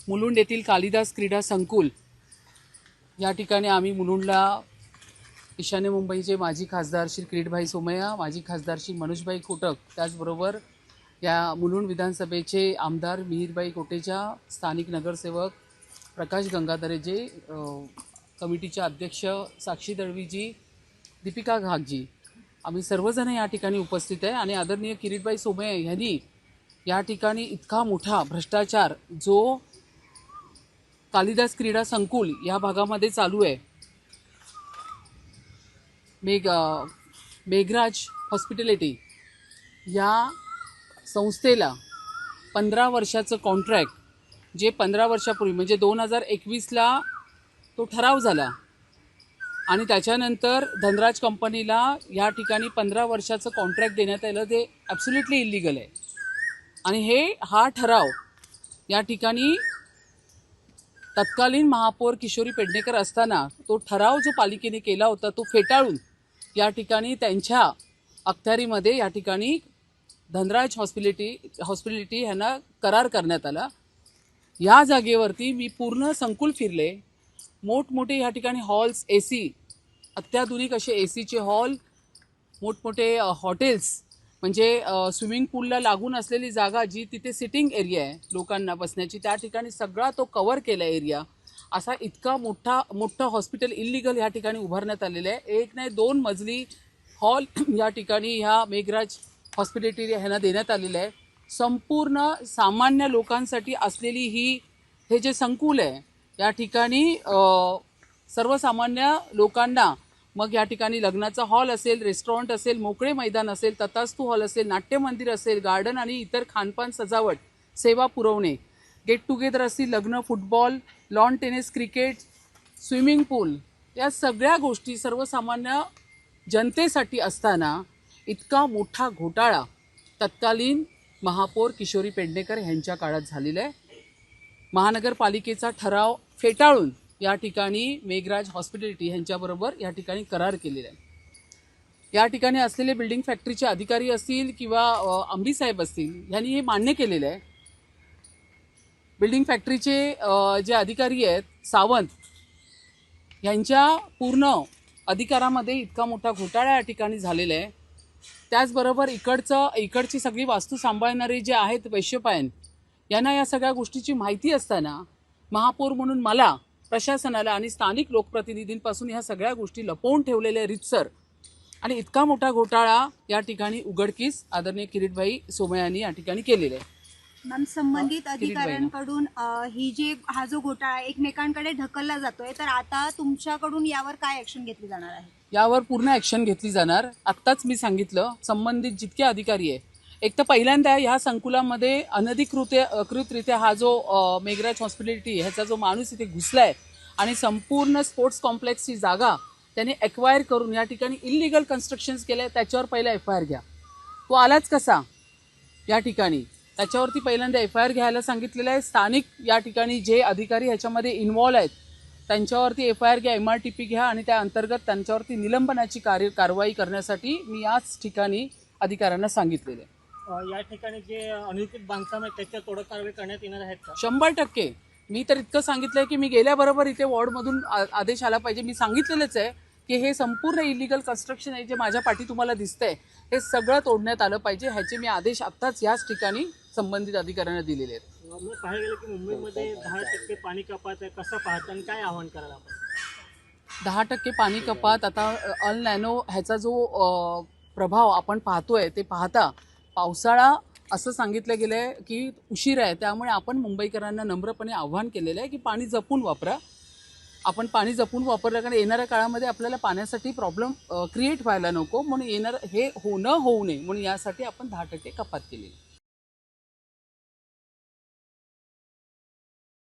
मुलुंड येथील कालिदास क्रीडा संकुल या ठिकाणी आम्ही मुलुंडला ईशान्य मुंबईचे माजी खासदार श्री किरीटभाई सोमय्या, माजी खासदार श्री मनोजभाई कोटक, त्याचबरोबर या मुलुंड विधानसभेचे आमदार मिहिरबाई कोटेचा, स्थानिक नगरसेवक प्रकाश गंगाधरेजे, कमिटीचे अध्यक्ष साक्षी दळवीजी, दीपिका घागजी, आम्ही सर्वजण या ठिकाणी उपस्थित आहे। आणि आदरणीय किरीटभाई सोमय्या यांनी या ठिकाणी इतका मोठा भ्रष्टाचार जो कालिदास क्रीडा संकुल या भागामध्ये चालू आहे, मेघराज हॉस्पिटॅलिटी या संस्थेला 15 वर्षाचं कॉन्ट्रॅक्ट, जे 15 वर्षापूर्वी म्हणजे 2021ला तो ठराव झाला आणि त्याच्यानंतर धनराज कंपनीला या ठिकाणी 15 वर्षाचं कॉन्ट्रॅक्ट देण्यात आलं, ते ॲब्सोल्युटली इलिगल आहे। आणि हा ठराव या ठिकाणी तत्कालीन महापौर किशोरी पेडणेकर असताना तो ठराव जो पालिकेने केला होता तो फेटाळून या ठिकाणी त्यांच्या अखत्यारीमध्ये या ठिकाणी धनराज हॉस्पिटॅलिटी ह्यांना करार करण्यात आला। या जागेवरती मी पूर्ण संकुल फिरले, मोठमोठे या ठिकाणी हॉल्स, AC, अत्याधुनिक असे ACचे हॉल, मोठमोठे हॉटेल्स, म्हणजे स्विमिंग पूलला लागून असलेली जागा जी तिथे सिटिंग एरिया आहे लोकांना बसण्याची, त्या ठिकाणी सगळा तो कव्हर केला एरिया। असा इतका मोठा हॉस्पिटल इल्लिगल या ठिकाणी उभारण्यात आलेलं आहे। 1 नाही 2 मजली हॉल या ठिकाणी ह्या मेघराज हॉस्पिटॅलिटी ह्यांना देण्यात आलेलं आहे। संपूर्ण सामान्य लोकांसाठी असलेली हे जे संकुल आहे या ठिकाणी सर्वसामान्य लोकांना, मग या ठिकाणी लग्नाचा हॉल असेल, रेस्टॉरंट असेल, मोकळे मैदान असेल, तथास्तू हॉल असेल, नाट्यमंदिर असेल, गार्डन आणि इतर खानपान सजावट सेवा पुरवणे, गेट टुगेदर असतील, लग्न, football, lawn tennis, cricket, swimming pool, या सगळ्या गोष्टी सर्वसामान्य जनतेसाठी असताना इतका मोठा घोटाळा तत्कालीन महापौर किशोरी पेडणेकर यांच्या काळात झालेला आहे। महानगरपालिकेचा ठराव फेटाळून या ठिकाणी मेघराज हॉस्पिटॅलिटी यांच्याबरोबर या ठिकाणी करार केलेला आहे। या ठिकाणी असलेले बिल्डिंग फॅक्टरीचे अधिकारी असतील किंवा अंबी साहेब असतील, यांनी हे मान्य केलेलं आहे। बिल्डिंग फॅक्टरीचे जे अधिकारी आहेत सावंत, यांच्या पूर्ण अधिकारामध्ये इतका मोठा घोटाळा या ठिकाणी झालेला आहे। त्याचबरोबर इकडची सगळी वास्तू सांभाळणारे जे आहेत वैश्यपायन, यांना या सगळ्या गोष्टीची माहिती असताना महापौर म्हणून मला, प्रशासनाला आणि स्थानिक लोकप्रतिनिधींपासून ह्या सगळ्या गोष्टी लपवून ठेवलेल्या रितसर आणि इतका मोठा घोटाळा या ठिकाणी उघडकीस आदरणीय किरीटभाई सोमय्या यांनी या ठिकाणी केलेला आहे। मॅम, संबंधित अधिकाऱ्यांकडून हा जो घोटाळा एकमेकांकडे ढकलला जातोय, तर आता तुमच्याकडून यावर काय ऍक्शन घेतली जाणार आहे? यावर पूर्ण ऍक्शन घेतली जाणार। आत्ताच मी सांगितलं, संबंधित जितके अधिकारी आहे, एक तर पहिल्यांदा ह्या संकुलामध्ये अनधिकृतरित्या हा जो मेघराज हॉस्पिटॅलिटी ह्याचा जो माणूस इथे घुसलाय आणि संपूर्ण स्पोर्ट्स कॉम्प्लेक्सची जागा त्याने एक्वायर करून या ठिकाणी इल्लिगल कन्स्ट्रक्शन्स केले, त्याच्यावर पहिला FIR घ्या। तो आलाच कसा या ठिकाणी, त्याच्यावरती पहिल्यांदा FIR घ्यायला सांगितलेलं आहे। स्थानिक या ठिकाणी जे अधिकारी ह्याच्यामध्ये इन्व्हॉल्व आहेत त्यांच्यावरती FIR घ्या, MRTP घ्या आणि त्या अंतर्गत त्यांच्यावरती निलंबनाची कारवाई करण्यासाठी मी याच ठिकाणी अधिकाऱ्यांना सांगितलेलं आहे। या ठिकाणी जे अनधिकृत बांधकाम आहे त्याच्या तोडक कारवाई करण्यात येणार आहेत का? 100%। मी तर इतकं सांगितलंय की मी गेल्याबरोबर इथे वॉर्डमधून आदेश आला पाहिजे। मी सांगितलेलंच आहे की हे संपूर्ण इलिगल कन्स्ट्रक्शन आहे जे माझ्या पाठी तुम्हाला दिसतंय, हे सगळं तोडण्यात आलं पाहिजे। ह्याचे मी आदेश आत्ताच याच ठिकाणी संबंधित अधिकाऱ्यांना दिलेले आहेत। मी पाहायला गेलं की मुंबईमध्ये 10% पाणी कपात आहे, कसं पाहता आणि काय आव्हान करायला आपण? 10% पाणी कपात, आता अल नॅनो ह्याचा जो प्रभाव आपण पाहतोय ते पाहता पावसाळा असं सांगितलं गेलं आहे की उशीर आहे, त्यामुळे आपण मुंबईकरांना नम्रपणे आव्हान केलेलं आहे की पाणी जपून वापरा। आपण पाणी जपून वापरलं, कारण येणाऱ्या काळामध्ये आपल्याला पाण्यासाठी प्रॉब्लेम क्रिएट व्हायला नको, म्हणून हे होऊ नये म्हणून यासाठी आपण 10% कपात केलेली।